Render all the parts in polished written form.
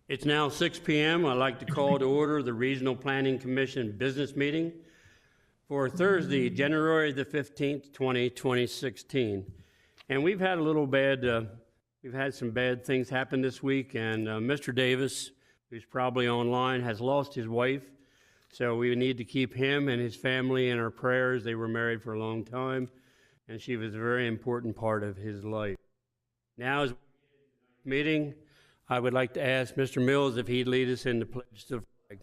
It's now 6 p.m. I'd like to call to order the Regional Planning Commission business meeting for Thursday, January the 15th, 2016. And we've had some bad things happen this week, and Mr. Davis, who's probably online, has lost his wife. So we need to keep him and his family in our prayers. They were married for a long time, and she was a very important part of his life. Now, as meeting, I would like to ask Mr. Mills if he'd lead us in the pledge to the flag.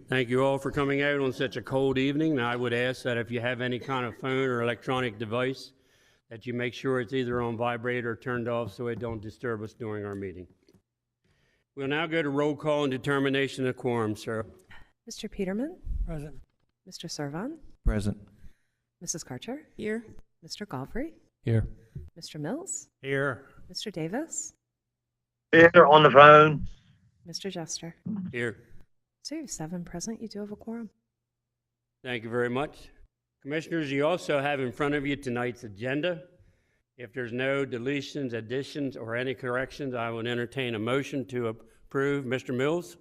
Thank you all for coming out on such a cold evening. Now, I would ask that if you have any kind of phone or electronic device, that you make sure it's either on vibrate or turned off so it don't disturb us during our meeting. We'll now go to roll call and determination of quorum, sir. Mr. Peterman? Present. Mr. Servan? Present. Mrs. Karcher? Here. Mr. Galbraith? Here. Mr. Mills? Here. Mr. Davis? Here on the phone. Mr. Jester? Here. So you have 7 present. You do have a quorum. Thank you very much. Commissioners, you also have in front of you tonight's agenda. If there's no deletions, additions, or any corrections, I will entertain a motion to approve. Mr. Mills?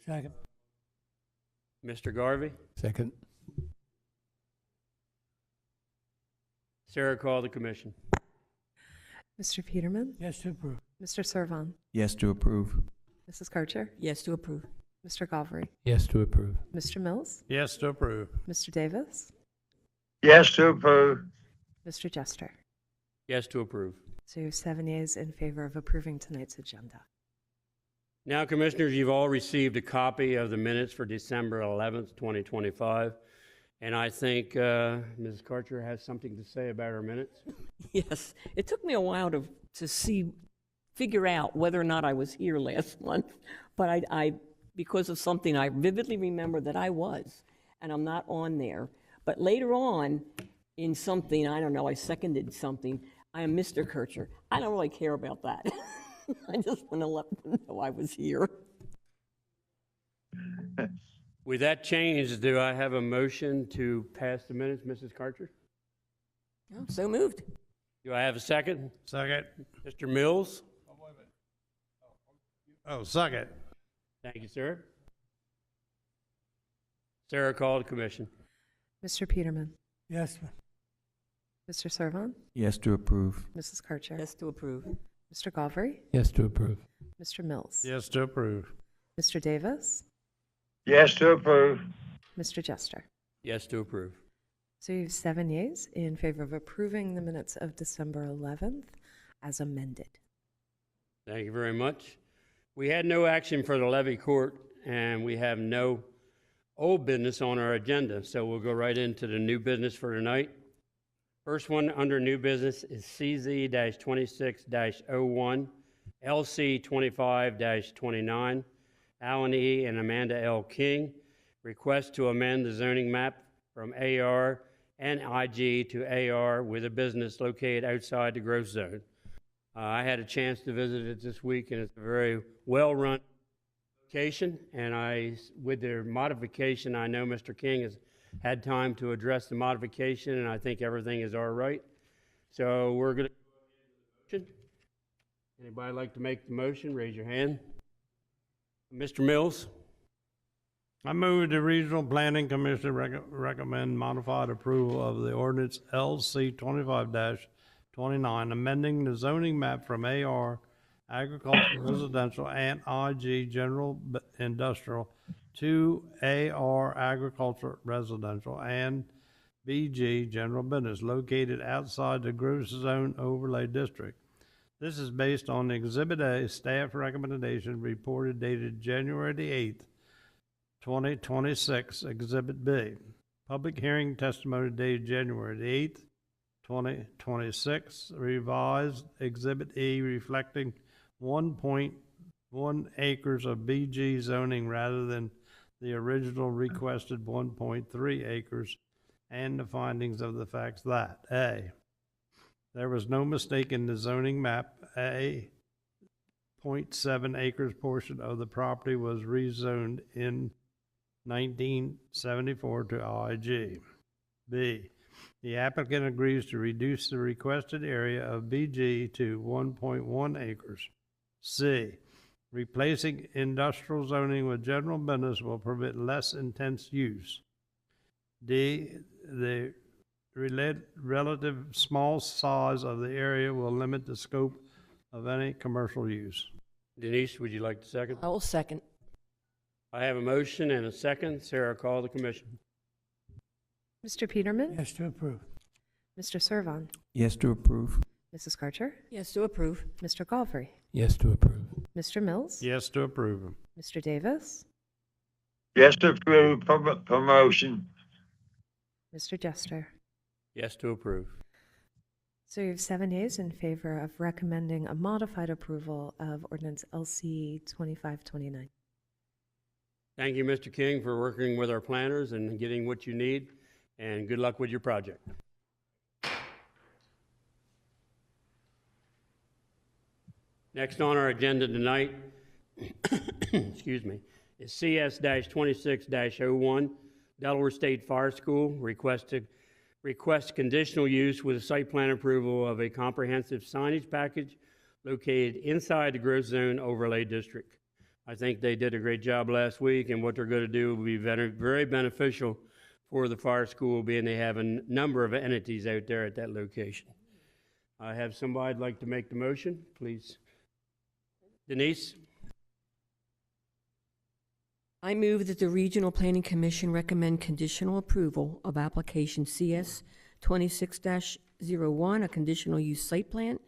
Second. Mr. Garvey? Second. Sarah, call the commission. Mr. Peterman? Yes to approve. Mr. Servan? Yes to approve. Mrs. Karcher? Yes to approve. Mr. Galbraith? Yes to approve. Mr. Mills? Yes to approve. Mr. Davis? Yes to approve. Mr. Jester? Yes to approve. So you have 7 yeas in favor of approving tonight's agenda. Now, Commissioners, you've all received a copy of the minutes for December 11th, 2025. And I think Mrs. Karcher has something to say about her minutes. Yes, it took me a while to figure out whether or not I was here last month, but I because of something I vividly remember that I was, and I'm not on there. But later on, in something, I don't know, I seconded something, I am Mr. Kircher. I don't really care about that. I just want to let them know I was here. With that change, do I have a motion to pass the minutes, Mrs. Karcher? Oh, so moved. Do I have a second? Second. Mr. Mills? Oh, wait a minute. Oh, second. Thank you, sir. Sarah, call the commission. Mr. Peterman? Yes. Mr. Servan? Yes to approve. Mrs. Karcher? Yes to approve. Mr. Galbraith? Yes to approve. Mr. Mills? Yes to approve. Mr. Davis? Yes to approve. Mr. Jester? Yes to approve. So you have 7 yeas in favor of approving the minutes of December 11th as amended. Thank you very much. We had no action for the levy court, and we have no old business on our agenda, so we'll go right into the new business for tonight. First one under new business is CZ-26-01, LC-25-29, Alan E. and Amanda L. King, request to amend the zoning map from AR and IG to AR with a business located outside the growth zone. I had a chance to visit it this week, and it's a very well-run location, and with their modification, I know Mr. King has had time to address the modification, and I think everything is all right. So we're going to. Anybody like to make the motion? Raise your hand. Mr. Mills? I move the Regional Planning Commission recommend modified approval of the ordinance LC 25-29, amending the zoning map from AR Agricultural Residential and IG General Industrial to AR Agricultural Residential and BG General Business located outside the growth zone overlay district. This is based on Exhibit A staff recommendation reported dated January the 8th, 2026, Exhibit B. Public hearing testimony dated January the 8th, 2026, revised Exhibit E reflecting 1.1 acres of BG zoning rather than the original requested 1.3 acres, and the findings of the facts that A, there was no mistake in the zoning map. A 0.7 acres portion of the property was rezoned in 1974 to IG. B, the applicant agrees to reduce the requested area of BG to 1.1 acres. C, replacing industrial zoning with general business will permit less intense use. D, the relative small size of the area will limit the scope of any commercial use. Denise, would you like to second? I will second. I have a motion and a second. Sarah, call the commission. Mr. Peterman? Yes to approve. Mr. Servon? Yes to approve. Mrs. Karcher? Yes to approve. Mr. Galvry? Yes to approve. Mr. Mills? Yes to approve. Mr. Davis? Yes to approve promotion. Mr. Jester? Yes to approve. So you have 7 yeas in favor of recommending a modified approval of ordinance LC 2529. Thank you, Mr. King, for working with our planners and getting what you need, and good luck with your project. Next on our agenda tonight, excuse me, is CS-26-01, Delaware State Fire School, request conditional use with a site plan approval of a comprehensive signage package located inside the growth zone overlay district. I think they did a great job last week, and what they're going to do will be very beneficial for the fire school, being they have a number of entities out there at that location. I have somebody like to make the motion, please. Denise? I move that the Regional Planning Commission recommend conditional approval of application CS 26-01, a conditional use site plan,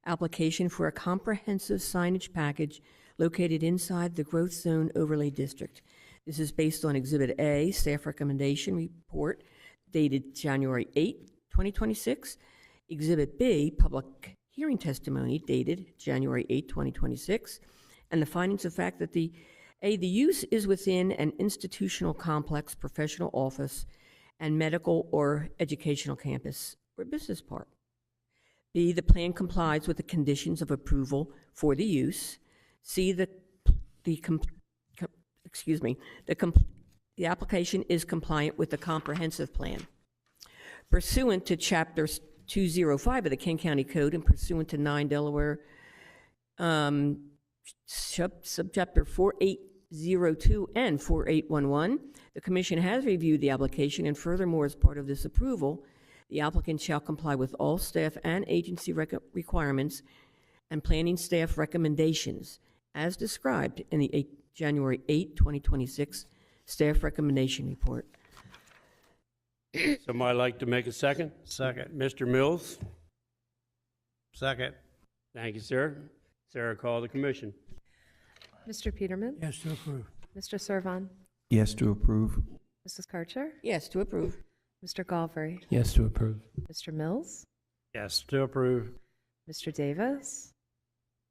application for a comprehensive signage package located inside the Growth Zone Overlay District. This is based on Exhibit A, staff recommendation report dated January 8, 2026. Exhibit B, public hearing testimony dated January 8, 2026. And the findings of fact that the use is within an institutional complex, professional office, and medical or educational campus or business park. B, the plan complies with the conditions of approval for the use. C, the application is compliant with the comprehensive plan. Pursuant to Chapter 205 of the King County Code and pursuant to 9 Delaware Subchapter 4802 and 4811, the Commission has reviewed the application, and furthermore, as part of this approval, the applicant shall comply with all staff and agency requirements and planning staff recommendations as described in the January 8, 2026 staff recommendation report. Somebody like to make a second? Second. Mr. Mills? Second. Thank you, sir. Sarah, call the commission. Mr. Peterman? Yes to approve. Mr. Servon? Yes to approve. Mrs. Karcher? Yes, to approve. Mr. Galvry? Yes to approve. Mr. Mills? Yes to approve. Mr. Davis?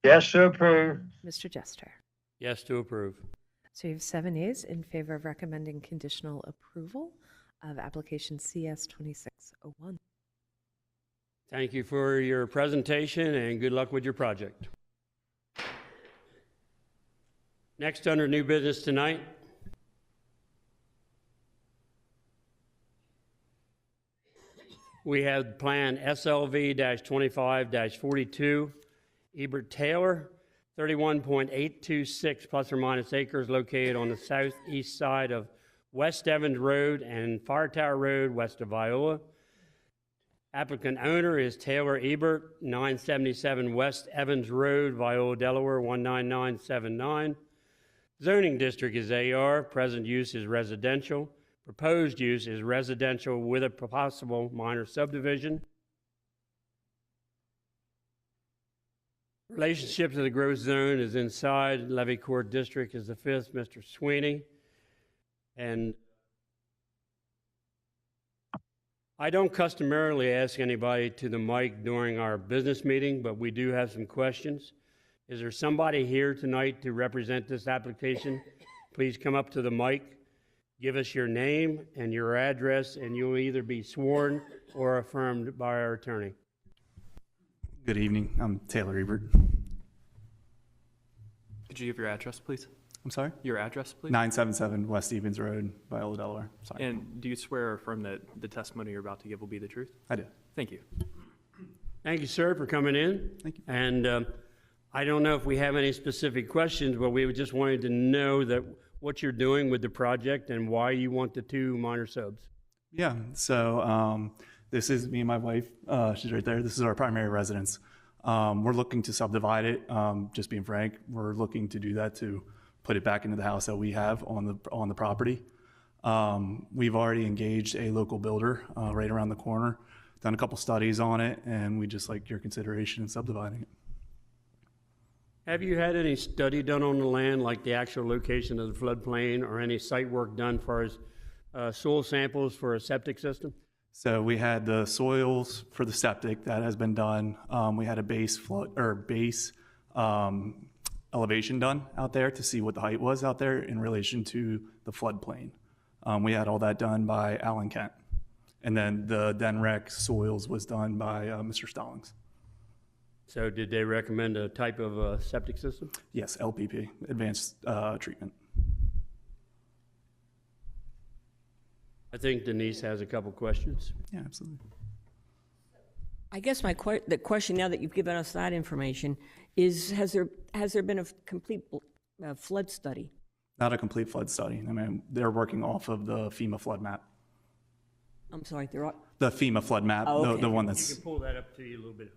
Yes to approve. Mr. Jester? Yes to approve. So you have 7 yeas in favor of recommending conditional approval of application CS 2601. Thank you for your presentation, and good luck with your project. Next, under new business tonight, We have Plan SLV-25-42, Ebert Taylor, 31.826 plus or minus acres located on the southeast side of West Evans Road and Fire Tower Road, west of Viola. Applicant owner is Taylor Ebert, 977 West Evans Road, Viola, Delaware, 19979. Zoning district is AR, present use is residential. Proposed use is residential with a possible minor subdivision. Relationship to the growth zone is inside. Levy Court District is the fifth, Mr. Sweeney. And I don't customarily ask anybody to the mic during our business meeting, but we do have some questions. Is there somebody here tonight to represent this application? Please come up to the mic, give us your name and your address, and you'll either be sworn or affirmed by our attorney. Good evening. I'm Taylor Ebert. Could you give your address, please? I'm sorry? Your address, please? 977 West Evans Road, Viola, Delaware. Sorry. And do you swear or affirm that the testimony you're about to give will be the truth? I do. Thank you. Thank you, sir, for coming in. Thank you. And I don't know if we have any specific questions, but we just wanted to know that what you're doing with the project and why you want the two minor subs. Yeah, so this is me and my wife. She's right there. This is our primary residence. We're looking to subdivide it. Just being frank, we're looking to do that to put it back into the house that we have on the property. We've already engaged a local builder right around the corner, done a couple studies on it, and we just like your consideration in subdividing it. Have you had any study done on the land, like the actual location of the floodplain, or any site work done for soil samples for a septic system? So we had the soils for the septic that has been done. We had a base elevation done out there to see what the height was out there in relation to the floodplain. We had all that done by Alan Kent. And then the DENREC soils was done by Mr. Stallings. So did they recommend a type of septic system? Yes, LPP, advanced treatment. I think Denise has a couple questions. Yeah, absolutely. I guess the question now that you've given us that information is, has there been a complete flood study? Not a complete flood study. I mean, they're working off of the FEMA flood map. I'm sorry, there are. The FEMA flood map, Oh, okay. the one You that's, can pull that up to you a little bit.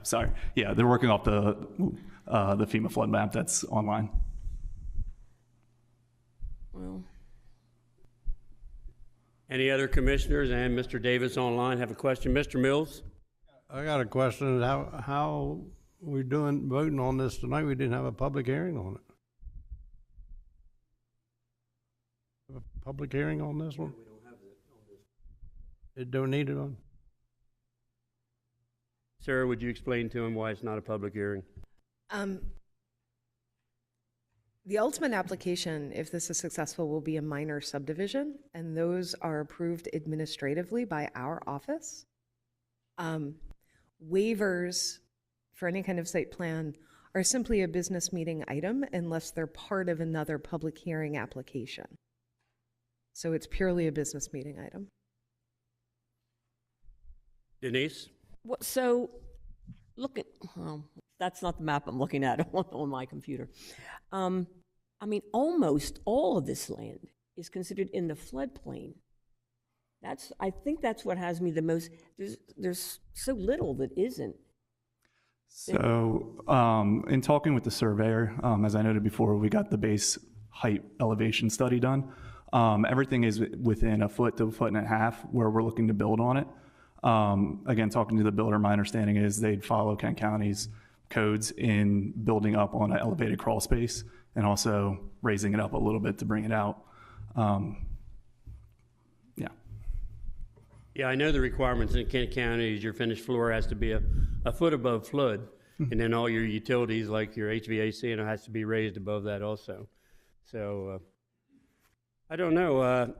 sorry. Yeah, they're working off the FEMA flood map that's online. Well, Any other commissioners and Mr. Davis online have a question? Mr. Mills? I got a question. How we voting on this tonight? We didn't have a public hearing on it. Have a public hearing on this one? We don't have it on this. It don't need it on? Sarah, would you explain to him why it's not a public hearing? The ultimate application, if this is successful, will be a minor subdivision, and those are approved administratively by our office. Waivers for any kind of site plan are simply a business meeting item unless they're part of another public hearing application. So it's purely a business meeting item. Denise? so look at, that's not the map I'm looking at on my computer. I mean, almost all of this land is considered in the floodplain. I think that's what has me the most, there's so little that isn't. So in talking with the surveyor, as I noted before, we got the base height elevation study done. Everything is within a foot to a foot and a half where we're looking to build on it. Again, talking to the builder, my understanding is they'd follow Kent County's codes in building up on an elevated crawl space and also raising it up a little bit to bring it out. Yeah. Yeah, I know the requirements in Kent County is your finished floor has to be a foot above flood, and then all your utilities like your HVAC and it has to be raised above that also. So I don't know.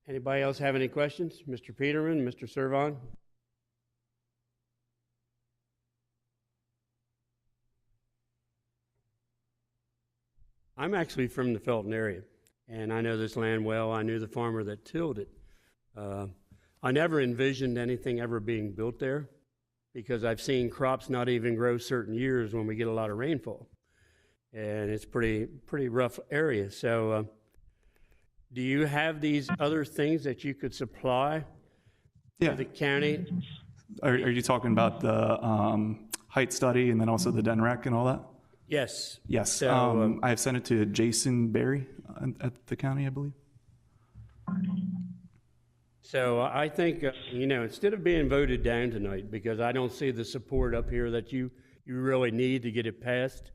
Anybody else have any questions? Mr. Peterman, Mr. Servon? I'm actually from the Felton area, and I know this land well. I knew the farmer that tilled it. I never envisioned anything ever being built there because I've seen crops not even grow certain years when we get a lot of rainfall. And it's pretty rough area. So do you have these other things that you could supply Yeah. to the county? Are you talking about the height study and then also the DENREC and all that? Yes. Yes. So, I have sent it to Jason Berry at the county, I believe. So I think, instead of being voted down tonight, because I don't see the support up here that you really need to get it passed,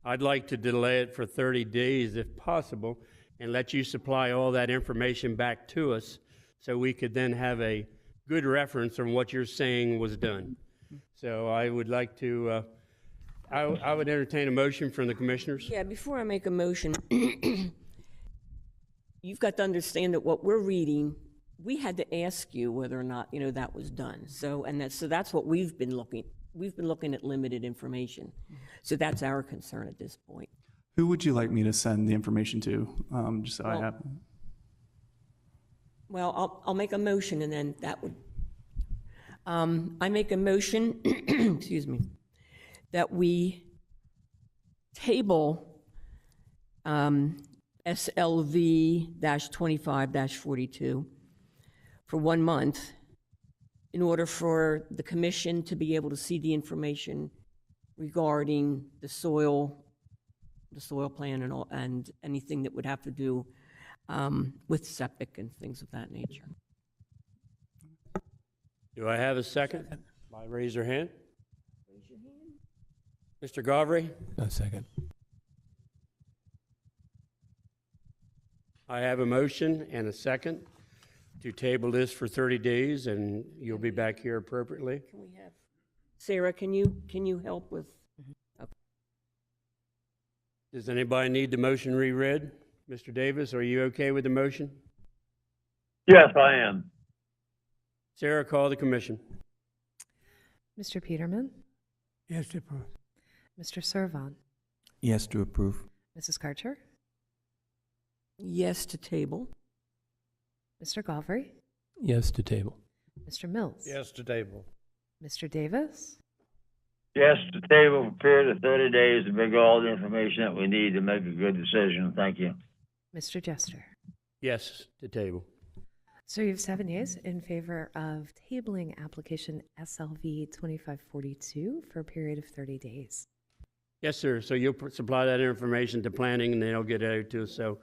I'd like to delay it for 30 days if possible and let you supply all that information back to us so we could then have a good reference on what you're saying was done. So I would like to, I would entertain a motion from the commissioners. Yeah, before I make a motion, you've got to understand that what we're reading, we had to ask you whether or not, that was done. So that's what we've been looking at limited information. So that's our concern at this point. Who would you like me to send the information to? Just so I Well- have. Well, I'll make a motion and then that would, I make a motion, excuse me, that we table SLV-25-42 for 1 month in order for the commission to be able to see the information regarding the soil plan and all, and anything that would have to do with septic and things of that nature. Do I have a second? Raise your hand. Mr. Gavry? A second. I have a motion and a second to table this for 30 days, and you'll be back here appropriately. Can we have, Sarah, can you help with? Does anybody need the motion reread? Mr. Davis, are you okay with the motion? Yes, I am. Sarah, call the commission. Mr. Peterman? Yes, to approve. Mr. Servon? Yes to approve. Mrs. Karcher? Yes to table. Mr. Galvry? Yes to table. Mr. Mills? Yes to table. Mr. Davis? Yes, the table for a period of 30 days to bring all the information that we need to make a good decision. Thank you. Mr. Jester? Yes to table. So you have 7 yeas in favor of tabling application SLV 2542 for a period of 30 days. Yes, sir. So you'll supply that information to planning, and they'll get it out to us. So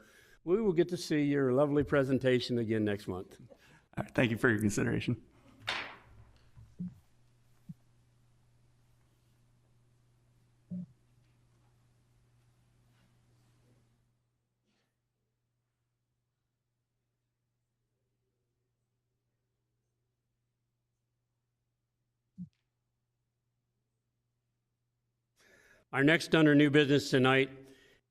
we will get to see your lovely presentation again next month. All right, thank you for your consideration. Our next under new business tonight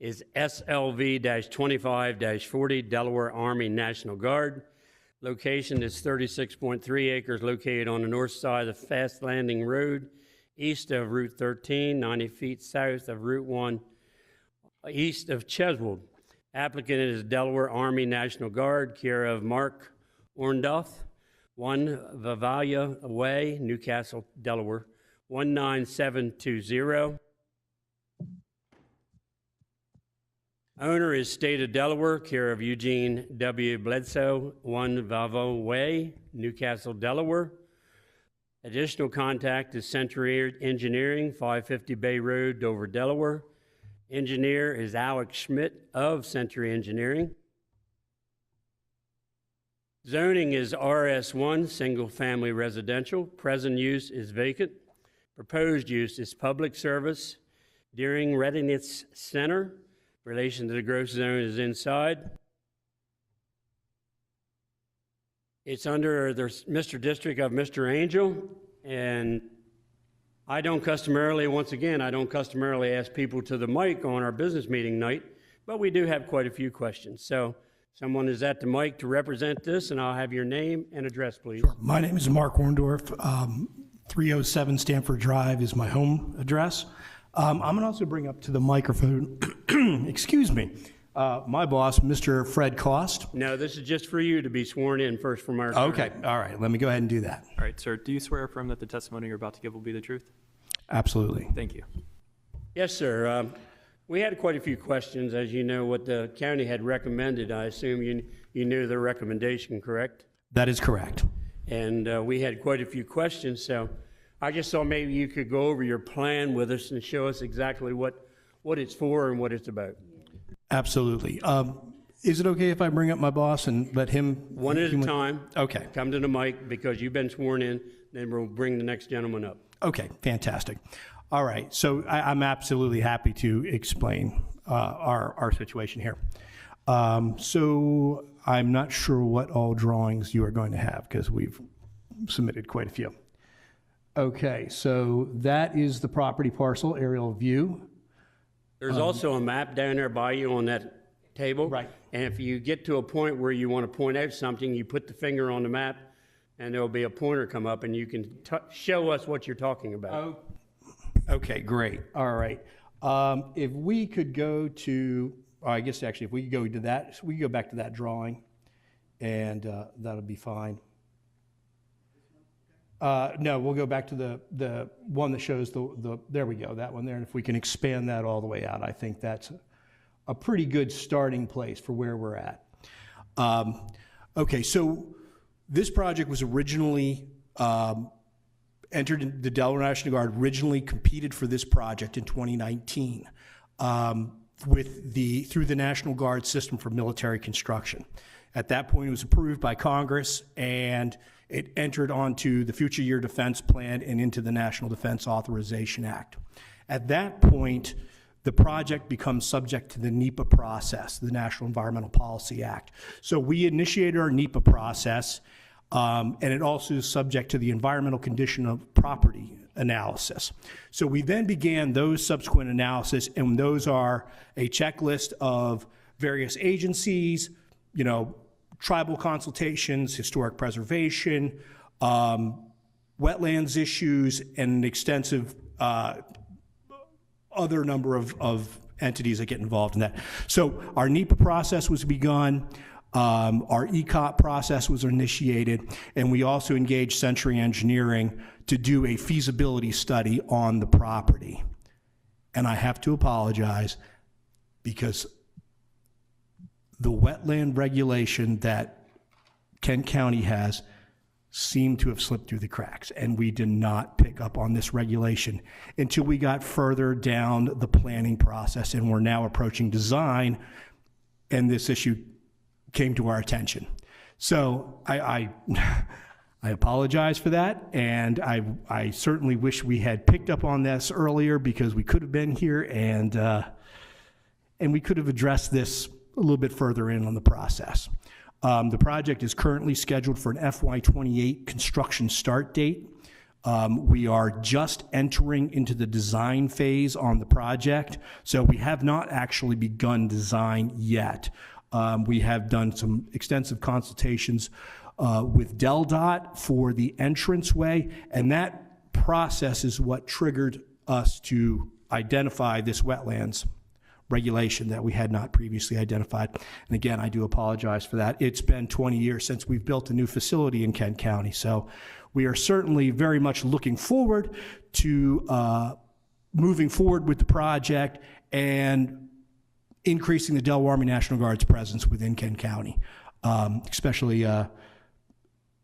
is SLV-25-40 Delaware Army National Guard. Location is 36.3 acres located on the north side of Fast Landing Road, east of Route 13, 90 feet south of Route 1, east of Cheswold. Applicant is Delaware Army National Guard, care of Mark Orndoff, 1 Vivalia Way, Newcastle, Delaware, 19720. Owner is State of Delaware, care of Eugene W. Bledsoe, 1 Valvo Way, Newcastle, Delaware. Additional contact is Century Engineering, 550 Bay Road, Dover, Delaware. Engineer is Alex Schmidt of Century Engineering. Zoning is RS1, single family residential. Present use is vacant. Proposed use is public service. Deering Readiness Center. Relation to the growth zone is inside. It's under the Mr. District of Mr. Angel, and I don't customarily ask people to the mic on our business meeting night, but we do have quite a few questions. So someone is at the mic to represent this, and I'll have your name and address, please. Sure. My name is Mark Orndorff. 307 Stanford Drive is my home address. I'm going to also bring up to the microphone, excuse me, My boss, Mr. Fred Cost. No, this is just for you to be sworn in first from our Okay, all right, let me go ahead and do that. All right, sir, do you swear or affirm that the testimony you're about to give will be the truth? Absolutely. Thank you. Yes, sir. We had quite a few questions, as you know, what the county had recommended. I assume you knew their recommendation, correct? That is correct. And we had quite a few questions, so I just thought maybe you could go over your plan with us and show us exactly what it's for and what it's about. Absolutely. Is it okay if I bring up my boss and let him? One at a time. Okay. Come to the mic because you've been sworn in, then we'll bring the next gentleman up. Okay, fantastic. All right, so I'm absolutely happy to explain our situation here. So I'm not sure what all drawings you are going to have because we've submitted quite a few. Okay, so that is the property parcel aerial view. There's also a map down there by you on that table. Right. And if you get to a point where you want to point out something, you put the finger on the map, and there'll be a pointer come up, and you can show us what you're talking about. Oh, okay, great. All right. If we could go to, I guess actually, if we could go to that, we could go back to that drawing, and that'll be fine. No, we'll go back to the one that shows there we go, that one there. And if we can expand that all the way out, I think that's a pretty good starting place for where we're at. Okay, so this project was originally entered in the Delaware National Guard, originally competed for this project in 2019 through the National Guard system for military construction. At that point, it was approved by Congress, and it entered onto the Future Year Defense Plan and into the National Defense Authorization Act. At that point, the project becomes subject to the NEPA process, the National Environmental Policy Act. So we initiated our NEPA process, and it also is subject to the environmental condition of property analysis. So we then began those subsequent analysis, and those are a checklist of various agencies, tribal consultations, historic preservation, wetlands issues, and an extensive other number of entities that get involved in that. So our NEPA process was begun, our ECOP process was initiated, and we also engaged Century Engineering to do a feasibility study on the property. And I have to apologize because the wetland regulation that Kent County has seemed to have slipped through the cracks, and we did not pick up on this regulation until we got further down the planning process, and we're now approaching design, and this issue came to our attention. So I apologize for that, and I certainly wish we had picked up on this earlier because we could have been here and we could have addressed this a little bit further in on the process. The project is currently scheduled for an FY28 construction start date. We are just entering into the design phase on the project, so we have not actually begun design yet. We have done some extensive consultations with DelDOT for the entranceway, and that process is what triggered us to identify this wetlands regulation that we had not previously identified. And again, I do apologize for that. It's been 20 years since we've built a new facility in Kent County, so we are certainly very much looking forward to moving forward with the project and increasing the Delaware Army National Guard's presence within Kent County, especially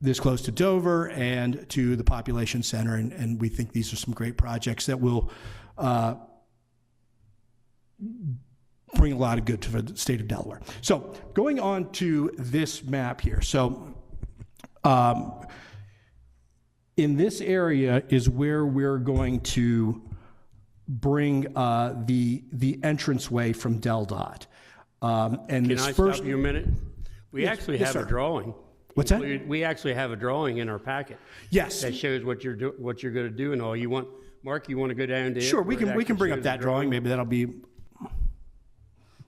this close to Dover and to the population center, and we think these are some great projects that will bring a lot of good to the state of Delaware. So going on to this map here. So in this area is where we're going to bring the entranceway from DelDOT. And Can I stop you a minute? We actually have a drawing. What's that? We actually have a drawing in our packet. Yes. That shows what you're going to do and all. You want, Mark, you want to go down to it? Sure, we can bring up that drawing. Maybe that'll be,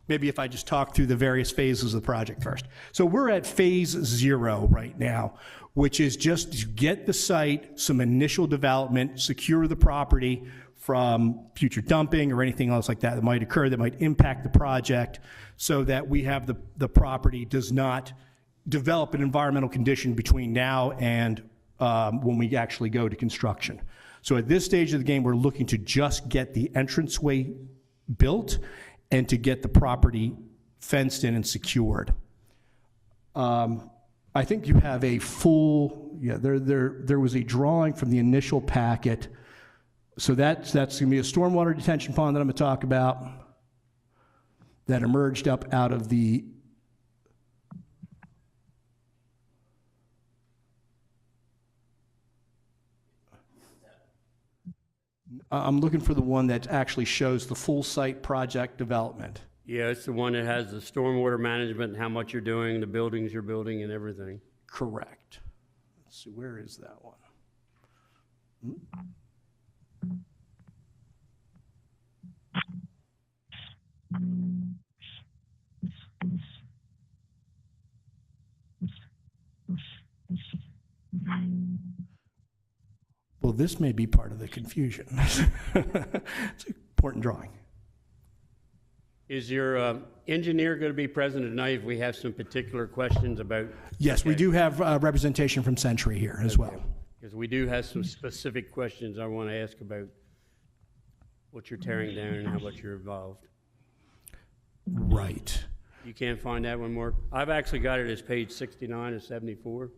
maybe if I just talk through the various phases of the project first. So we're at phase 0 right now, which is just to get the site, some initial development, secure the property from future dumping or anything else like that that might occur that might impact the project, so that we have the property does not develop an environmental condition between now and when we actually go to construction. So at this stage of the game, we're looking to just get the entranceway built and to get the property fenced in and secured. I think you have a full, there was a drawing from the initial packet. So that's going to be a stormwater detention pond that I'm going to talk about that emerged up out of the I'm looking for the one that actually shows the full site project development. Yeah, it's the one that has the stormwater management and how much you're doing, the buildings you're building and everything. Correct. Let's see, where is that one? Well, this may be part of the confusion. It's an important drawing. Is your engineer going to be present tonight if we have some particular questions about? Yes, we do have representation from Century here as well. Because we do have some specific questions I want to ask about what you're tearing down and how much you're involved. Right. You can't find that one more? I've actually got it as page 69 of 74.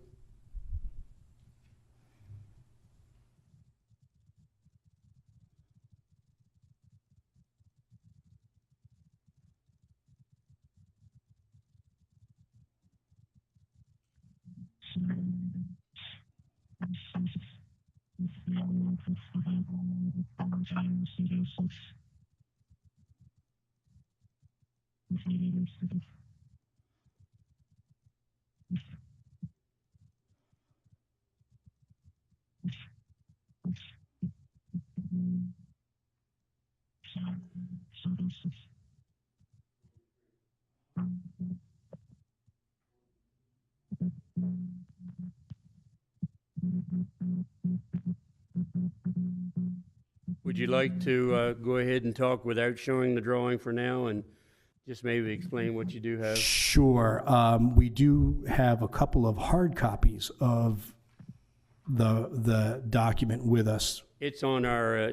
Would you like to go ahead and talk without showing the drawing for now and just maybe explain what you do have? Sure. We do have a couple of hard copies of the document with us. It's on our,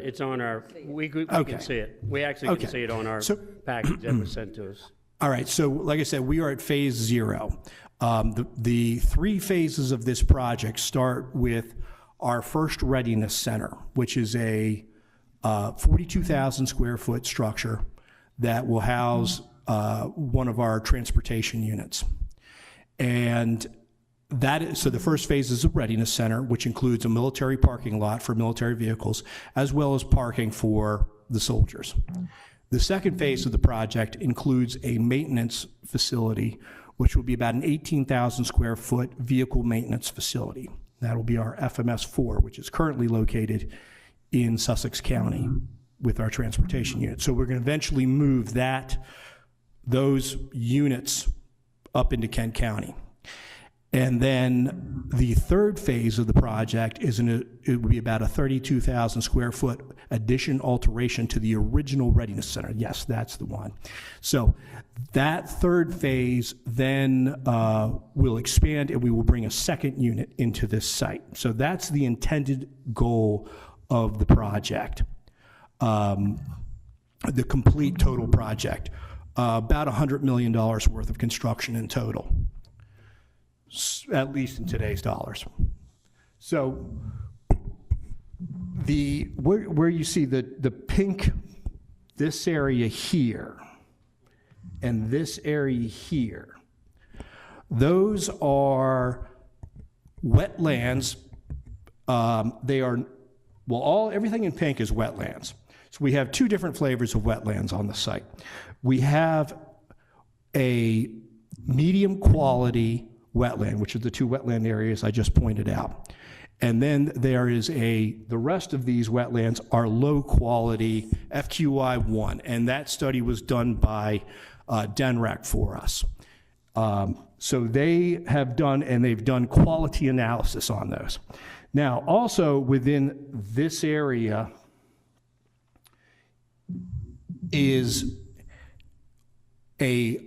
we can see it. We actually Okay. can see it on our So- package that was sent to us. All right, so like I said, we are at phase 0. The 3 phases of this project start with our first readiness center, which is a 42,000 square foot structure that will house one of our transportation units. And so the first phase is a readiness center, which includes a military parking lot for military vehicles, as well as parking for the soldiers. The second phase of the project includes a maintenance facility, which will be about an 18,000 square foot vehicle maintenance facility. That'll be our FMS 4, which is currently located in Sussex County with our transportation unit. So we're going to eventually move those units up into Kent County. And then the third phase of the project it would be about a 32,000 square foot addition alteration to the original readiness center. Yes, that's the one. So that third phase then will expand, and we will bring a second unit into this site. So that's the intended goal of the project, the complete total project, about $100 million worth of construction in total, at least in today's dollars. So where you see the pink, this area here, and this area here, those are wetlands. They are, everything in pink is wetlands. So we have 2 different flavors of wetlands on the site. We have a medium quality wetland, which are the 2 wetland areas I just pointed out. And then there is the rest of these wetlands are low quality FQI1, and that study was done by DENREC for us. So they have done, and they've done quality analysis on those. Now, also within this area, is the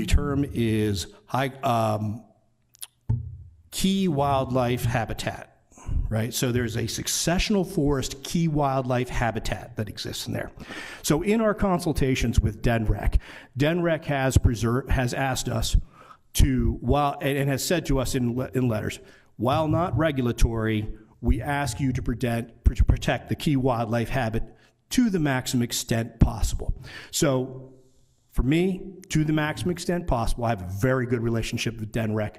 term is key wildlife habitat, right? So there's a successional forest key wildlife habitat that exists in there. So in our consultations with DNREC has asked us to, and has said to us in letters, while not regulatory, we ask you to protect the key wildlife habitat to the maximum extent possible. So for me, to the maximum extent possible, I have a very good relationship with DNREC,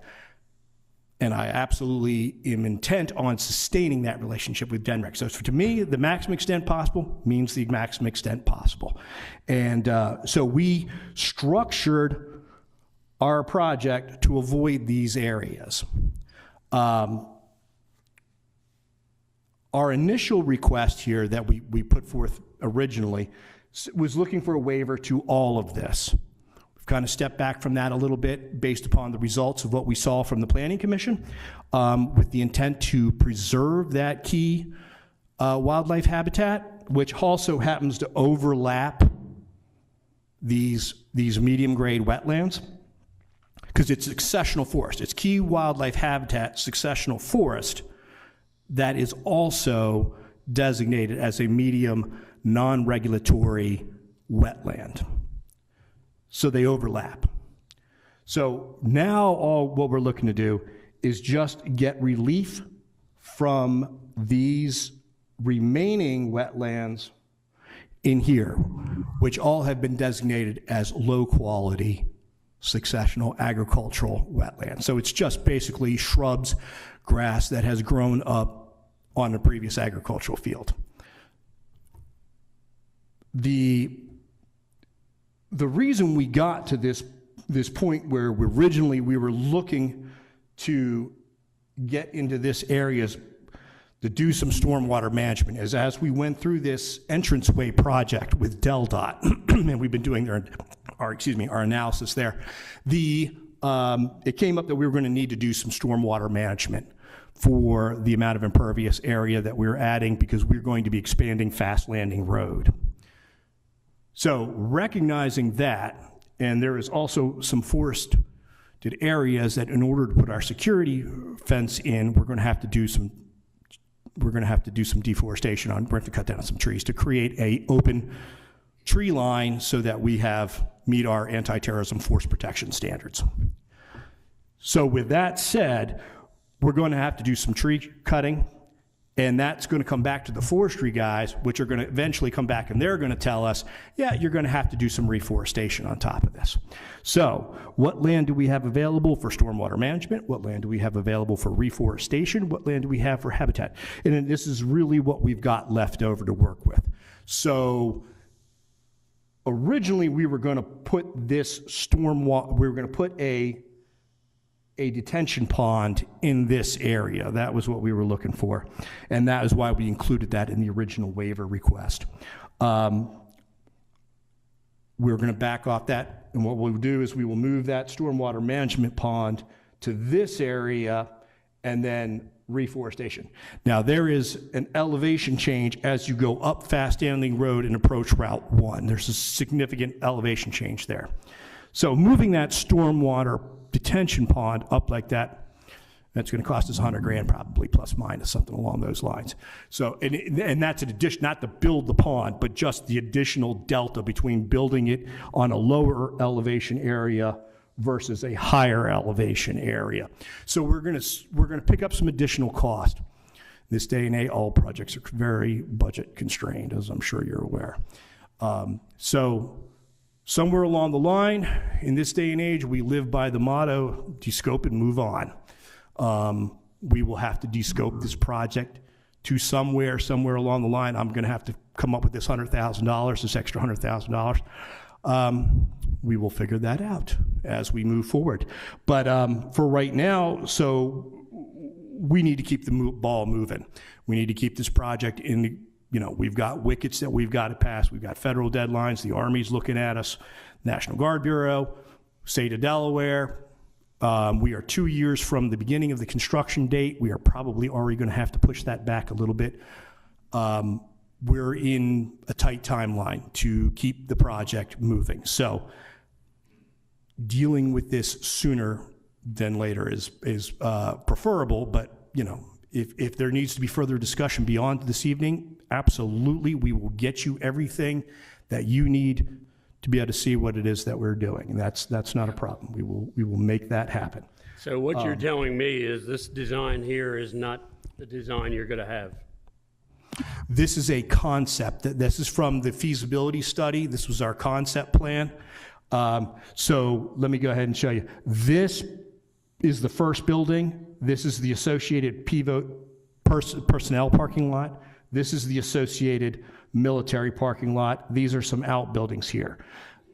and I absolutely am intent on sustaining that relationship with DNREC. So to me, the maximum extent possible means the maximum extent possible. And so we structured our project to avoid these areas. Our initial request here that we put forth originally was looking for a waiver to all of this. We've kind of stepped back from that a little bit based upon the results of what we saw from the Planning Commission, with the intent to preserve that key wildlife habitat, which also happens to overlap these medium-grade wetlands, because it's successional forest. It's key wildlife habitat, successional forest, that is also designated as a medium non-regulatory wetland. So they overlap. So now what we're looking to do is just get relief from these remaining wetlands in here, which all have been designated as low-quality successional agricultural wetlands. So it's just basically shrubs, grass that has grown up on a previous agricultural field. The reason we got to this point where originally we were looking to get into this area to do some stormwater management is as we went through this entranceway project with DelDOT, and we've been doing our analysis there, it came up that we were going to need to do some stormwater management for the amount of impervious area that we're adding, because we're going to be expanding Fast Landing Road. So recognizing that, and there is also some forested areas that in order to put our security fence in, we're going to have to do some deforestation on, we're going to cut down some trees to create a open tree line so that we meet our anti-terrorism force protection standards. So with that said, we're going to have to do some tree cutting, and that's going to come back to the forestry guys, which are going to eventually come back and they're going to tell us, yeah, you're going to have to do some reforestation on top of this. So what land do we have available for stormwater management? What land do we have available for reforestation? What land do we have for habitat? And then this is really what we've got left over to work with. So originally we were going to put this stormwater, we were going to put a detention pond in this area. That was what we were looking for. And that is why we included that in the original waiver request. We're going to back off that. And what we'll do is we will move that stormwater management pond to this area and then reforestation. Now there is an elevation change as you go up Fast Landing Road and approach Route 1. There's a significant elevation change there. So moving that stormwater detention pond up like that, that's going to cost us $100,000 probably, plus minus, something along those lines. So, and that's an addition, not to build the pond, but just the additional delta between building it on a lower elevation area versus a higher elevation area. So we're going to pick up some additional cost. This day and age, all projects are very budget constrained, as I'm sure you're aware. So somewhere along the line, in this day and age, we live by the motto, descope and move on. We will have to descope this project to somewhere along the line. I'm going to have to come up with this $100,000, this extra $100,000. We will figure that out as we move forward. But for right now, so we need to keep the ball moving. We need to keep this project in the, we've got wickets that we've got to pass. We've got federal deadlines. The Army's looking at us, National Guard Bureau, state of Delaware. We are 2 years from the beginning of the construction date. We are probably already going to have to push that back a little bit. we're in a tight timeline to keep the project moving. So dealing with this sooner than later is preferable, but, you know, if there needs to be further discussion beyond this evening, absolutely, we will get you everything that you need to be able to see what it is that we're doing, and that's not a problem. We will make that happen. So what you're telling me is this design here is not the design you're going to have? This is a concept. This is from the feasibility study. This was our concept plan. So let me go ahead and show you. This is the first building. This is the associated personnel parking lot. This is the associated military parking lot. These are some outbuildings here.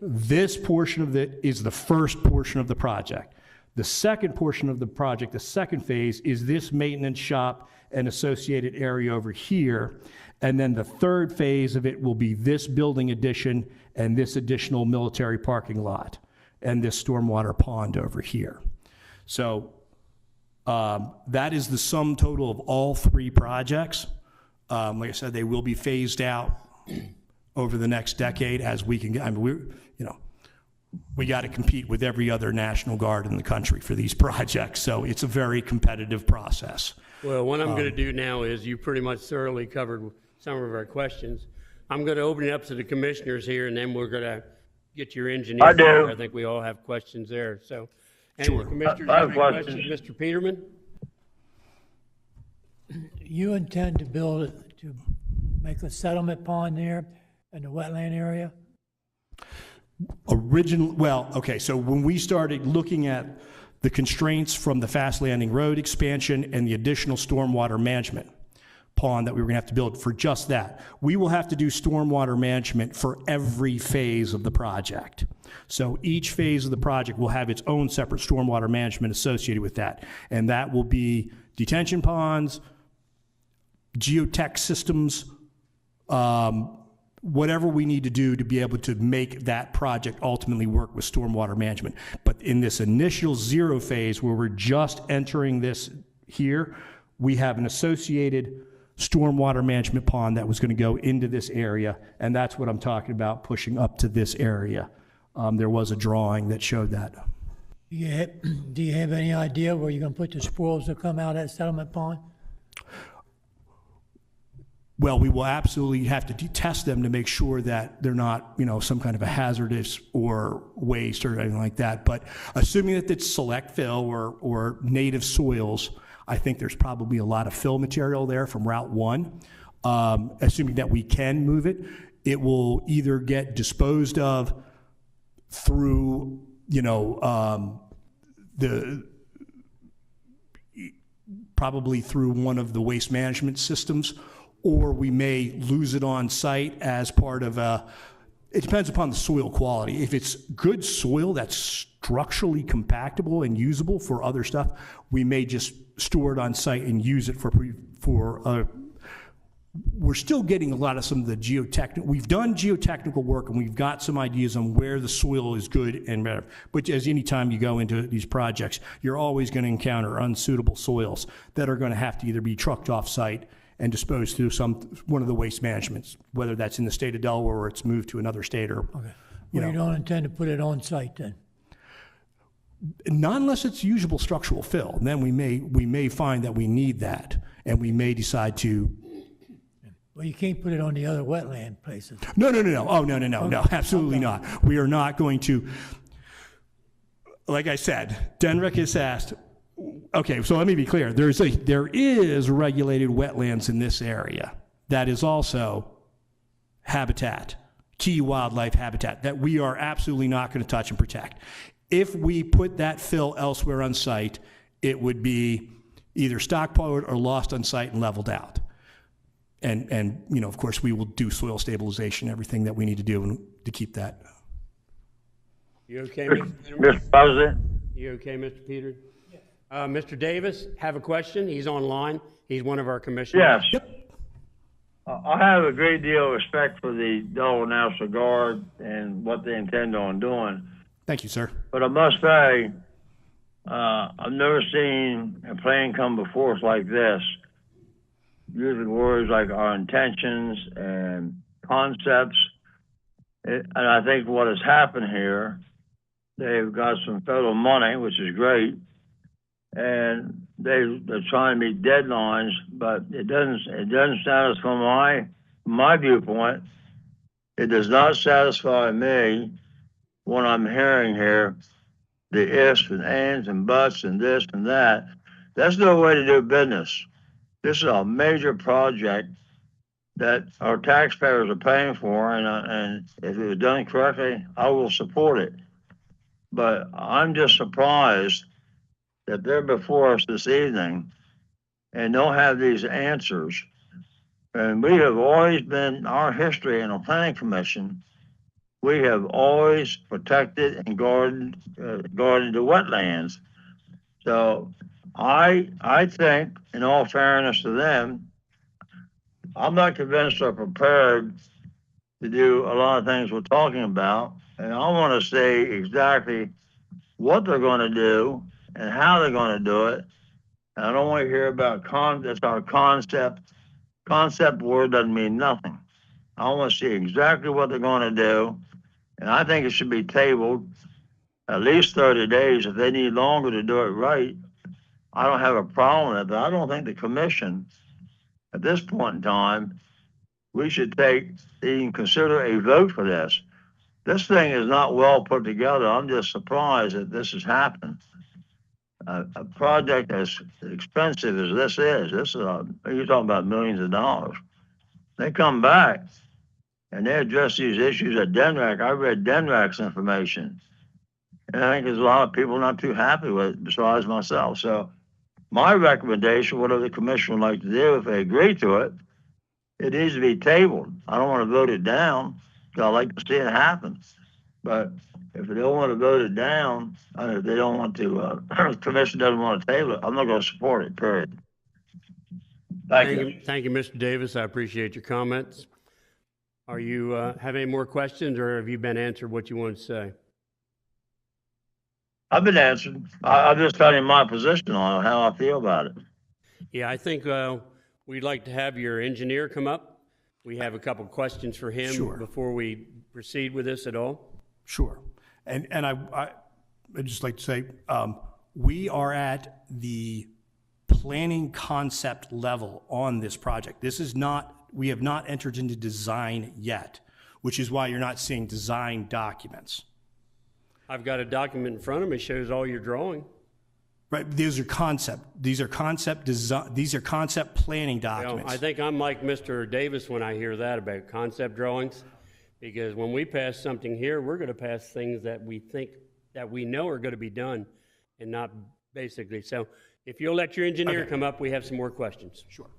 This portion of it is the first portion of the project. The second portion of the project, the second phase, is this maintenance shop and associated area over here. And then the third phase of it will be this building addition and this additional military parking lot and this stormwater pond over here. So that is the sum total of all three projects. Like I said, they will be phased out over the next decade as we can get. I mean, we got to compete with every other National Guard in the country for these projects. So it's a very competitive process. Well, what I'm going to do now is you pretty much thoroughly covered some of our questions. I'm going to open it up to the commissioners here, and then we're going to get your engineer. I do. I think we all have questions there. So, any Sure. commissioners I have have any questions? questions. Mr. Peterman? You intend to build it, to make a settlement pond there in the wetland area? So when we started looking at the constraints from the Fast Landing Road expansion and the additional stormwater management pond that we were going to have to build for just that, we will have to do stormwater management for every phase of the project. So each phase of the project will have its own separate stormwater management associated with that. And that will be detention ponds, geotech systems, whatever we need to do to be able to make that project ultimately work with stormwater management. But in this initial zero phase where we're just entering this here, we have an associated stormwater management pond that was going to go into this area, and that's what I'm talking about, pushing up to this area. There was a drawing that showed that. Do you have any idea where you're going to put the spoils that come out of that settlement pond? Well, we will absolutely have to test them to make sure that they're not, some kind of a hazardous or waste or anything like that. But assuming that it's select fill or native soils, I think there's probably a lot of fill material there from Route 1. Assuming that we can move it, it will either get disposed of through, probably through one of the waste management systems, or we may lose it on site as part of it depends upon the soil quality. If it's good soil that's structurally compactable and usable for other stuff, we may just store it on site and use it for we're still getting a lot of some of the geotechnical. We've done geotechnical work and we've got some ideas on where the soil is good and better. But as any time you go into these projects, you're always going to encounter unsuitable soils that are going to have to either be trucked off site and disposed through one of the waste managements, whether that's in the state of Delaware or it's moved to another state or, Okay. You don't intend to put it on site then? Not unless it's usable structural fill. And then we may find that we need that, and we may decide to. Well, you can't put it on the other wetland places. No. Oh, no, absolutely not. We are not going to. Like I said, Denrick has asked. Okay, so let me be clear. There is regulated wetlands in this area that is also habitat, key wildlife habitat, that we are absolutely not going to touch and protect. If we put that fill elsewhere on site, it would be either stockpiled or lost on site and leveled out. And of course, we will do soil stabilization, everything that we need to do to keep that. You okay, Mr. Peterman? Mr. President? You okay, Mr. Peter? Mr. Davis, have a question? He's online. He's one of our commissioners. Yes. I have a great deal of respect for the Delaware National Guard and what they intend on doing. Thank you, sir. But I must say, I've never seen a plan come before us like this. using words like our intentions and concepts. And I think what has happened here, they've got some federal money, which is great, and they're trying to meet deadlines, but it doesn't satisfy my viewpoint. It does not satisfy me when I'm hearing here the ifs and ands and buts and this and that. That's no way to do business. This is a major project that our taxpayers are paying for, and if it was done correctly, I will support it. But I'm just surprised that they're before us this evening and don't have these answers. And we have always been, our history in the planning commission, we have always protected and guarded the wetlands. So I think, in all fairness to them, I'm not convinced they're prepared to do a lot of things we're talking about. And I want to say exactly what they're going to do and how they're going to do it. And I don't want to hear about that's our concept. Concept word doesn't mean nothing. I want to see exactly what they're going to do. And I think it should be tabled at least 30 days. If they need longer to do it right, I don't have a problem with it. But I don't think the commission, at this point in time, we should even consider a vote for this. This thing is not well put together. I'm just surprised that this has happened. A project as expensive as this is, you're talking about millions of dollars. They come back and they address these issues at DENRAC. I read DENRAC's information, and I think there's a lot of people not too happy with it, besides myself. So my recommendation, whatever the commission would like to do, if they agree to it, it needs to be tabled. I don't want to vote it down, because I like to see it happen. But if they don't want to vote it down, if they don't want to, the commission doesn't want to table it, I'm not going to support it, period. Thank you. Thank you, Mr. Davis. I appreciate your comments. Are you have any more questions, or have you been answered what you want to say? I've been answered. I'm just telling you my position on how I feel about it. Yeah, I think we'd like to have your engineer come up. We have a couple questions for him. Sure. Before we proceed with this at all. Sure. And I'd just like to say, we are at the planning concept level on this project. We have not entered into design yet, which is why you're not seeing design documents. I've got a document in front of me, shows all your drawing. Right, these are concept planning documents. I think I'm like Mr. Davis when I hear that about concept drawings, because when we pass something here, we're going to pass things that we think that we know are going to be done, and not basically. So if you'll let your engineer come up, we have some more questions. Sure.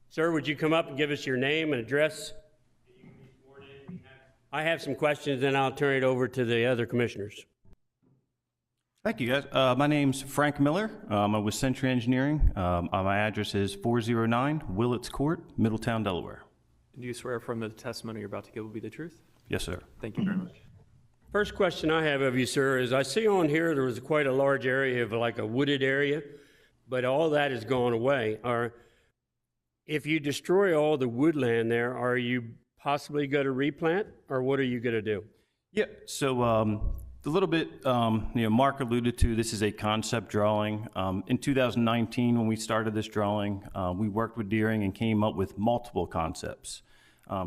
Sir, would you come up and give us your name and address? I have some questions, and I'll turn it over to the other commissioners. Thank you, guys. My name's Frank Miller. I'm with Century Engineering. My address is 409 Willits Court, Middletown, Delaware. Do you swear from the testimony you're about to give will be the truth? Yes, sir. Thank you very much. First question I have of you, sir, is I see on here there was quite a large area of like a wooded area, but all that has gone away. If you destroy all the woodland there, are you possibly going to replant, or what are you going to do? Yeah, so a little bit, Mark alluded to, this is a concept drawing. In 2019, when we started this drawing, we worked with Deering and came up with multiple concepts.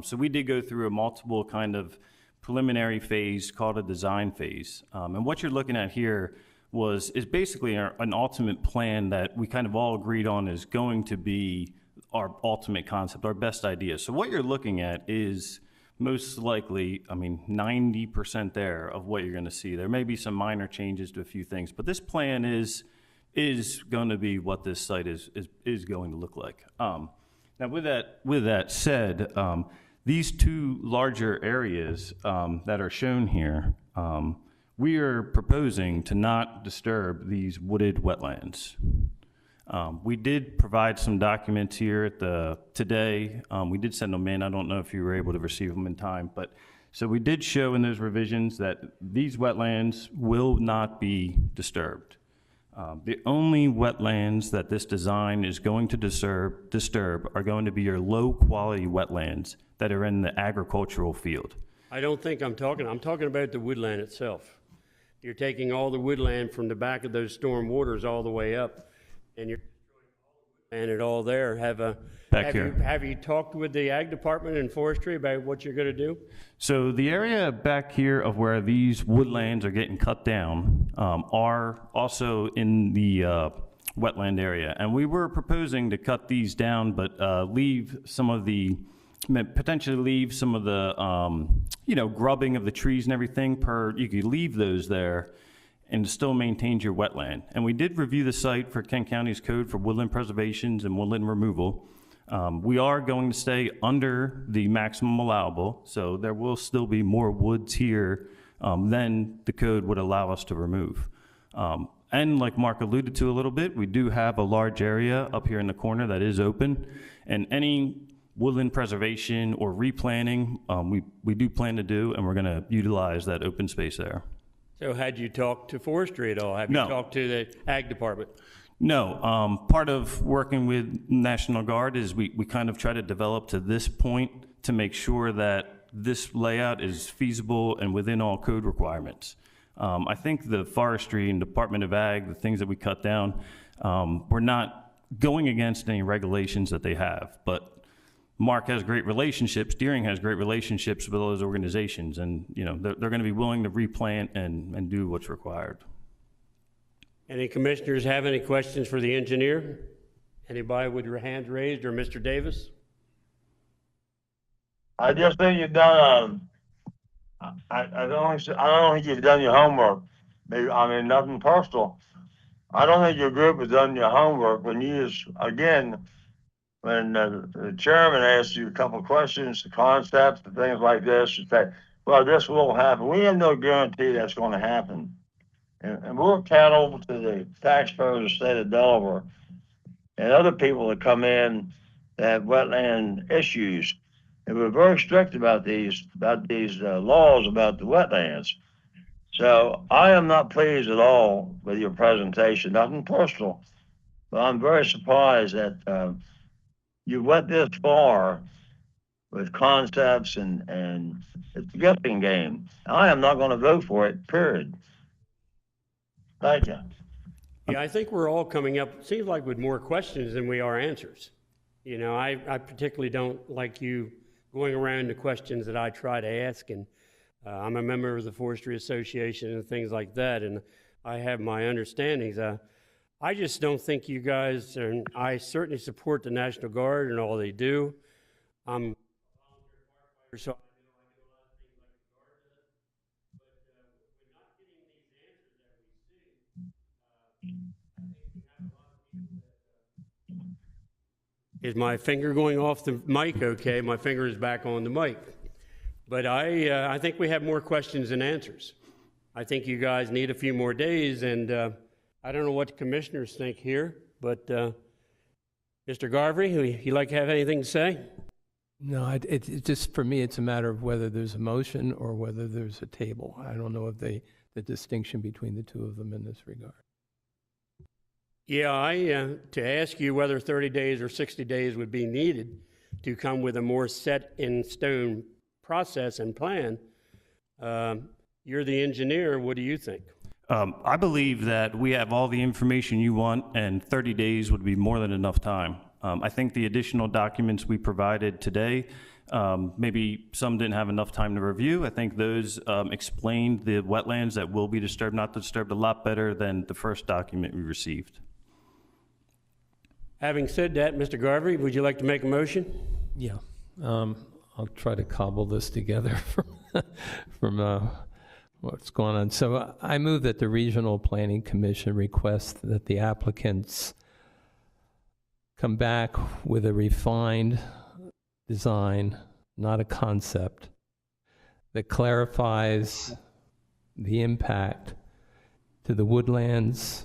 So we did go through a multiple kind of preliminary phase called a design phase. And what you're looking at here is basically an ultimate plan that we kind of all agreed on is going to be our ultimate concept, our best idea. So what you're looking at is most likely, 90% there of what you're going to see. There may be some minor changes to a few things, but this plan is going to be what this site is going to look like. Now, with that said, these two larger areas that are shown here, we are proposing to not disturb these wooded wetlands. We did provide some documents here today. We did send them in. I don't know if you were able to receive them in time, but so we did show in those revisions that these wetlands will not be disturbed. The only wetlands that this design is going to disturb are going to be your low-quality wetlands that are in the agricultural field. I don't think I'm talking about the woodland itself. You're taking all the woodland from the back of those storm waters all the way up, and you're and it all there. Have you talked with the Ag Department and Forestry about what you're going to do? So the area back here of where these woodlands are getting cut down are also in the wetland area. And we were proposing to cut these down, but potentially leave some of the, grubbing of the trees and everything you could leave those there and still maintains your wetland. And we did review the site for Kent County's code for woodland preservations and woodland removal. We are going to stay under the maximum allowable, so there will still be more woods here than the code would allow us to remove. And like Mark alluded to a little bit, we do have a large area up here in the corner that is open, and any woodland preservation or replanting we do plan to do, and we're going to utilize that open space there. So had you talked to Forestry at all? Have you talked to the Ag Department? No. Part of working with National Guard is we kind of try to develop to this point to make sure that this layout is feasible and within all code requirements. I think the Forestry and Department of Ag, the things that we cut down, we're not going against any regulations that they have, but Mark has great relationships, Deering has great relationships with those organizations, and they're going to be willing to replant and do what's required. Any commissioners have any questions for the engineer? Anybody with your hands raised, or Mr. Davis? I just think you've done, I don't think you've done your homework. Maybe, nothing personal. I don't think your group has done your homework when the chairman asks you a couple of questions, the concepts, and things like this, you say, well, this will happen. We have no guarantee that's going to happen. And we're accountable to the taxpayers of the state of Delaware and other people that come in that have wetland issues. And we're very strict about these laws about the wetlands. So I am not pleased at all with your presentation, nothing personal, but I'm very surprised that you went this far with concepts and it's a guessing game. I am not going to vote for it, period. Thank you. Yeah, I think we're all coming up, it seems like, with more questions than we are answers. I particularly don't like you going around the questions that I try to ask, and I'm a member of the Forestry Association and things like that, and I have my understandings. I just don't think you guys, and I certainly support the National Guard and all they do. I'm a so Is my finger going off the mic? Okay, my finger is back on the mic. But I think we have more questions than answers. I think you guys need a few more days, and I don't know what the commissioners think here, but Mr. Garvey, you like to have anything to say? No, it just, for me, it's a matter of whether there's a motion or whether there's a table. I don't know if the distinction between the two of them in this regard. Yeah, to ask you whether 30 days or 60 days would be needed to come with a more set-in-stone process and plan, you're the engineer. What do you think? I believe that we have all the information you want, and 30 days would be more than enough time. I think the additional documents we provided today, maybe some didn't have enough time to review. I think those explained the wetlands that will be disturbed, not disturbed, a lot better than the first document we received. Having said that, Mr. Garvey, would you like to make a motion? Yeah. I'll try to cobble this together from what's going on. So I move that the Regional Planning Commission request that the applicants come back with a refined design, not a concept, that clarifies the impact to the woodlands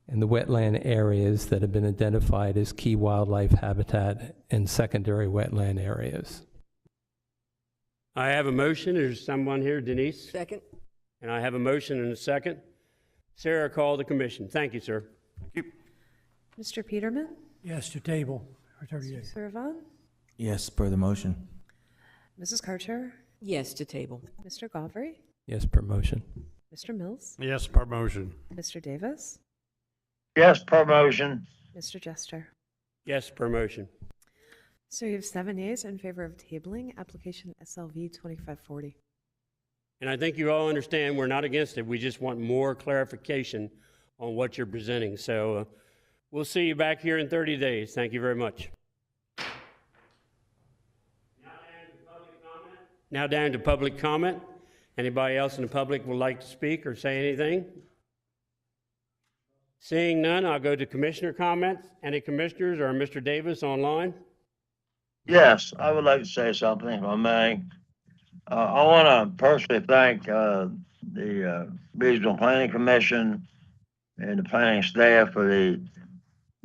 and the wetland areas that have been identified as key wildlife habitat and secondary wetland areas. I have a motion. Is someone here? Denise? Second. And I have a motion and a second. Sarah, call the commission. Thank you, sir. Mr. Peterman? Yes, to table for 30 days. Servon? Yes, per the motion. Mrs. Karcher? Yes, to table. Mr. Galbraith? Yes, per motion. Mr. Mills? Yes, per motion. Mr. Davis? Yes, per motion. Mr. Jester? Yes, per motion. So you have 7 yeas in favor of tabling application SLV 2540. And I think you all understand we're not against it. We just want more clarification on what you're presenting. So we'll see you back here in 30 days. Thank you very much. Now down to public comment. Anybody else in the public would like to speak or say anything? Seeing none, I'll go to commissioner comments. Any commissioners or Mr. Davis online? Yes, I would like to say something, if I may. I want to personally thank the Regional Planning Commission and the planning staff for the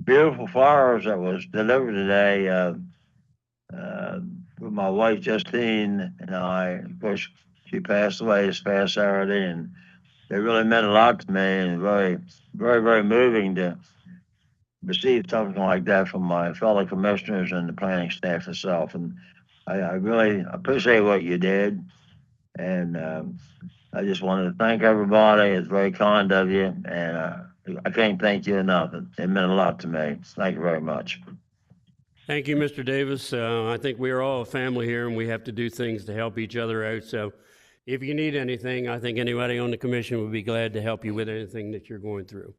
beautiful flowers that was delivered today. With my wife Justine and I, of course, she passed away this past Saturday, and they really meant a lot to me, and very, very, very moving to receive something like that from my fellow commissioners and the planning staff itself. And I really appreciate what you did, and I just wanted to thank everybody. It's very kind of you, and I can't thank you enough. It meant a lot to me. Thank you very much. Thank you, Mr. Davis. I think we are all a family here, and we have to do things to help each other out. So if you need anything, I think anybody on the commission would be glad to help you with anything that you're going through.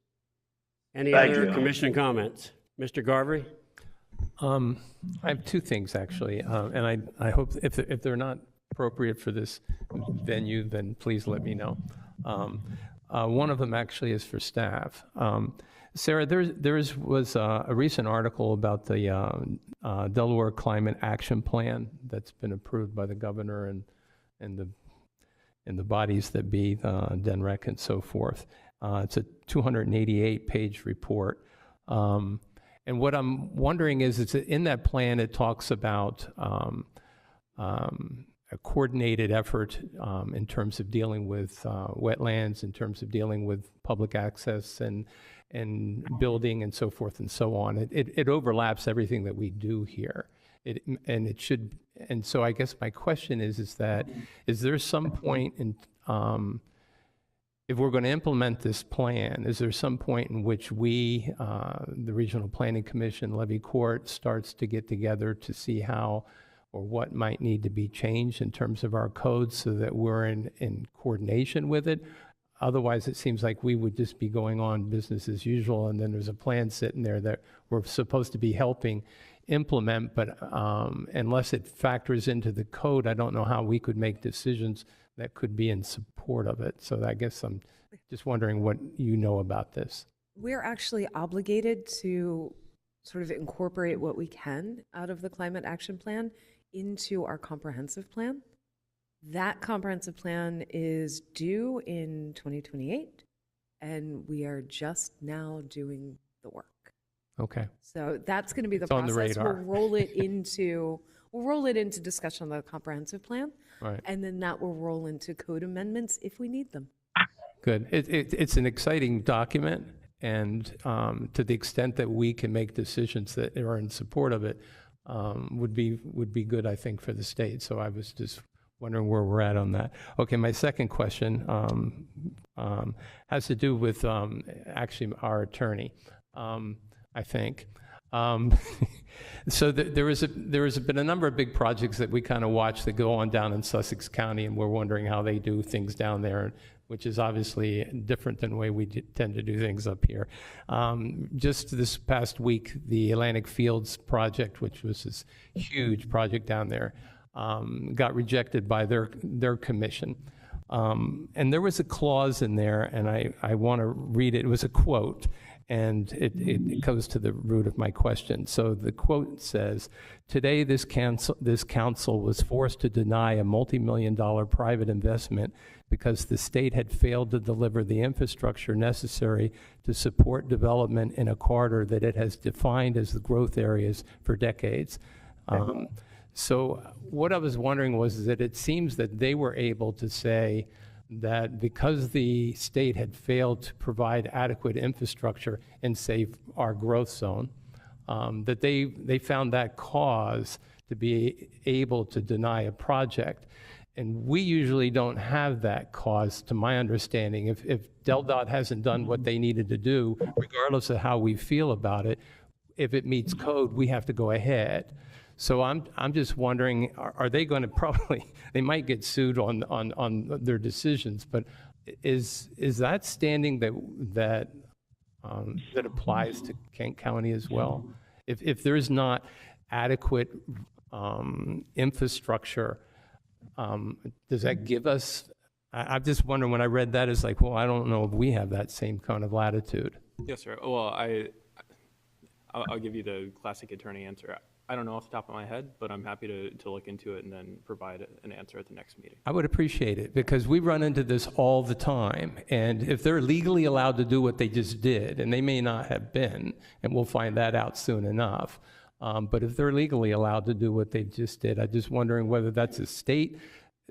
Any other commission comments? Mr. Garvery? I have two things, actually, and I hope if they're not appropriate for this venue, then please let me know. One of them actually is for staff. Sarah, there was a recent article about the Delaware Climate Action Plan that's been approved by the governor and the bodies that be, DENREC and so forth. It's a 288-page report. And what I'm wondering is in that plan, it talks about a coordinated effort in terms of dealing with wetlands, in terms of dealing with public access and building and so forth and so on. It overlaps everything that we do here. And so I guess my question is there some point in, if we're going to implement this plan, is there some point in which we, the Regional Planning Commission, Levy Court, starts to get together to see how or what might need to be changed in terms of our codes so that we're in coordination with it? Otherwise, it seems like we would just be going on business as usual, and then there's a plan sitting there that we're supposed to be helping implement, but unless it factors into the code, I don't know how we could make decisions that could be in support of it. So I guess I'm just wondering what you know about this. We're actually obligated to sort of incorporate what we can out of the Climate Action Plan into our comprehensive plan. That comprehensive plan is due in 2028, and we are just now doing the work. Okay. So that's going to be the It's on process. the radar. We'll roll it into discussion on the comprehensive plan, Right. and then that will roll into code amendments if we need them. Good. It's an exciting document, and to the extent that we can make decisions that are in support of it, would be good, I think, for the state. So I was just wondering where we're at on that. Okay, my second question has to do with actually our attorney, I think. So there has been a number of big projects that we kind of watch that go on down in Sussex County, and we're wondering how they do things down there, which is obviously different than the way we tend to do things up here. Just this past week, the Atlantic Fields project, which was this huge project down there, got rejected by their commission. And there was a clause in there, and I want to read it. It was a quote, and it goes to the root of my question. So the quote says, "Today, this council was forced to deny a multi-million-dollar private investment because the state had failed to deliver the infrastructure necessary to support development in a corridor that it has defined as the growth areas for decades." So what I was wondering was that it seems that they were able to say, that because the state had failed to provide adequate infrastructure in, say, our growth zone, that they found that cause to be able to deny a project. And we usually don't have that cause, to my understanding. If DelDOT hasn't done what they needed to do, regardless of how we feel about it, if it meets code, we have to go ahead. So I'm just wondering, are they going to probably, they might get sued on their decisions, but is that standing that applies to Kent County as well? If there's not adequate infrastructure, does that give us, I'm just wondering, when I read that, it's like, well, I don't know if we have that same kind of latitude. Yes, sir. Well, I'll give you the classic attorney answer. I don't know off the top of my head, but I'm happy to look into it and then provide an answer at the next meeting. I would appreciate it, because we run into this all the time. And if they're legally allowed to do what they just did, and they may not have been, and we'll find that out soon enough, but if they're legally allowed to do what they just did, I'm just wondering whether that's a state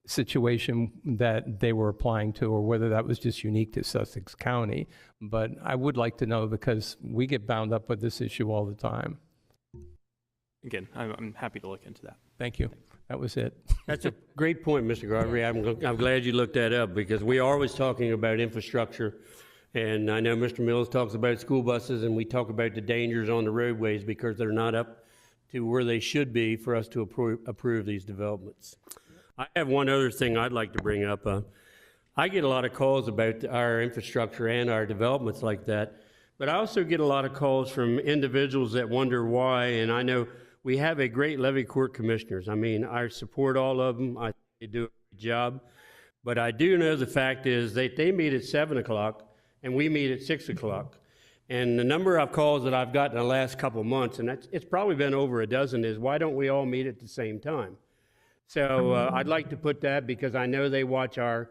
situation that they were applying to, or whether that was just unique to Sussex County. But I would like to know, because we get bound up with this issue all the time. Again, I'm happy to look into that. Thank you. That was it. That's a great point, Mr. Garvey. I'm glad you looked that up, because we are always talking about infrastructure. And I know Mr. Mills talks about school buses, and we talk about the dangers on the roadways because they're not up to where they should be for us to approve these developments. I have one other thing I'd like to bring up. I get a lot of calls about our infrastructure and our developments like that, but I also get a lot of calls from individuals that wonder why, and I know we have a great levy court commissioners. I mean, I support all of them. I think they do a good job. But I do know the fact is that they meet at 7 o'clock and we meet at 6 o'clock. And the number of calls that I've gotten in the last couple of months, and it's probably been over a dozen, is why don't we all meet at the same time? So I'd like to put that, because I know they watch our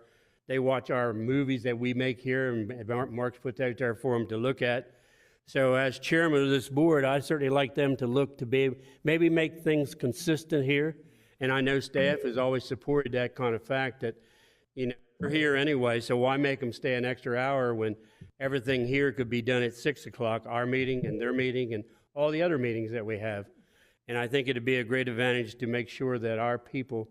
movies that we make here, and Mark's put that out there for them to look at. So as chairman of this board, I certainly like them to look to be, maybe make things consistent here. And I know staff has always supported that kind of fact that, you know, we're here anyway, so why make them stay an extra hour when everything here could be done at 6 o'clock, our meeting and their meeting and all the other meetings that we have. And I think it'd be a great advantage to make sure that our people,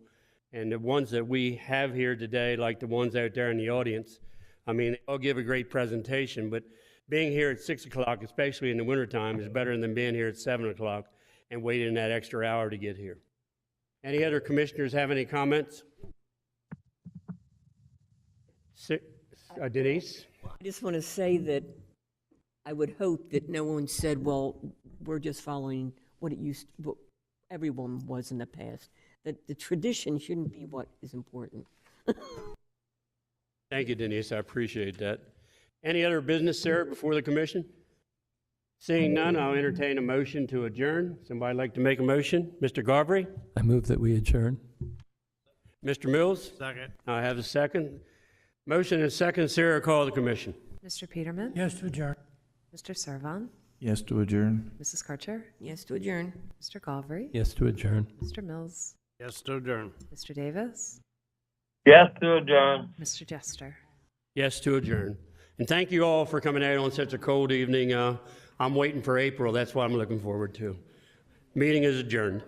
and the ones that we have here today, like the ones out there in the audience, I mean, they all give a great presentation, but being here at 6 o'clock, especially in the wintertime, is better than being here at 7 o'clock and waiting that extra hour to get here. Any other commissioners have any comments? Denise? I just want to say that I would hope that no one said, well, we're just following what everyone was in the past. That the tradition shouldn't be what is important. Thank you, Denise. I appreciate that. Any other business, Sarah, before the commission? Seeing none, I'll entertain a motion to adjourn. Somebody like to make a motion? Mr. Garvey? I move that we adjourn. Mr. Mills? Second. I have a second. Motion and second. Sarah, call the commission. Mr. Peterman? Yes to adjourn. Mr. Servan? Yes to adjourn. Mrs. Karcher? Yes, to adjourn. Mr. Galvry? Yes to adjourn. Mr. Mills? Yes to adjourn. Mr. Davis? Yes to adjourn. Mr. Jester? Yes to adjourn. And thank you all for coming out on such a cold evening. I'm waiting for April. That's what I'm looking forward to. Meeting is adjourned.